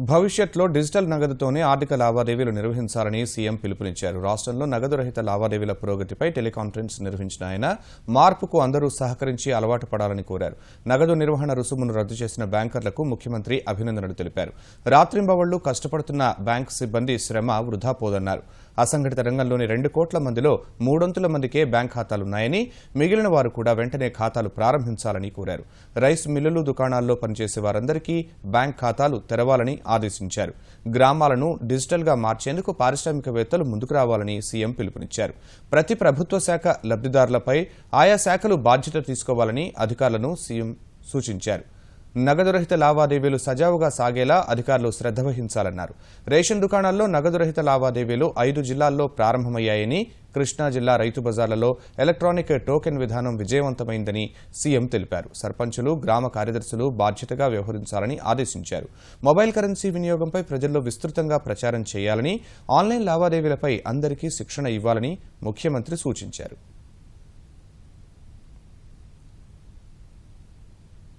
భవిష్యత్తులో డిజిటల్ నగదుతోనే ఆర్థిక లావాదేవీలు నిర్వహించాలని సీఎం పిలుపునిచ్చారు. రాష్ట్రంలో నగదు రహిత లావాదేవీల పురోగతిపై టెలికాన్ఫరెన్స్ నిర్వహించిన ఆయన మార్పుకు అందరూ సహకరించి అలవాటు పడాలని కోరారు. నగదు నిర్వహణ రుసుమును రద్దు చేసిన బ్యాంకర్లకు ముఖ్యమంత్రి అభినందనలు తెలిపారు. రాత్రింబవళ్లు కష్టపడుతున్న బ్యాంకు సిబ్బంది శ్రమ వృధా పోదన్నారు. అసంఘటిత రంగంలోని 2 కోట్ల మందిలో 300 మందికే బ్యాంక్ ఖాతాలున్నాయని, మిగిలిన వారు కూడా వెంటనే ఖాతాలు ప్రారంభించాలని కోరారు. రైస్ మిల్లులు, దుకాణాల్లో పనిచేసే వారందరికీ బ్యాంక్ ఖాతాలు తెరవాలని ఆదేశించారు. గ్రామాలను డిజిటల్గా మార్చేందుకు పారిశ్రామికవేత్తలు ముందుకు రావాలని సీఎం పిలుపునిచ్చారు. ప్రతి ప్రభుత్వ శాఖ లబ్ధిదారులపై ఆయా శాఖలు బాధ్యత తీసుకోవాలని అధికారులను సీఎం సూచించారు. నగదు రహిత లావాదేవీలు సజావుగా సాగేలా అధికారులు శ్రద్ధ వహించాలన్నారు. రేషన్ దుకాణాల్లో నగదు రహిత లావాదేవీలు 5 జిల్లాల్లో ప్రారంభమయ్యాయని, కృష్ణా జిల్లా రైతు బజార్లలో ఎలక్ట్రానిక్ టోకెన్ విధానం విజయవంతమైందని సీఎం తెలిపారు. సర్పంచులు, గ్రామ కార్యదర్శులు బాధ్యతగా వ్యవహరించాలని ఆదేశించారు. మొబైల్ కరెన్సీ వినియోగంపై ప్రజల్లో విస్తృతంగా ప్రచారం చేయాలని, ఆన్లైన్ లావాదేవీలపై అందరికీ శిక్షణ ఇవ్వాలని ముఖ్యమంత్రి సూచించారు.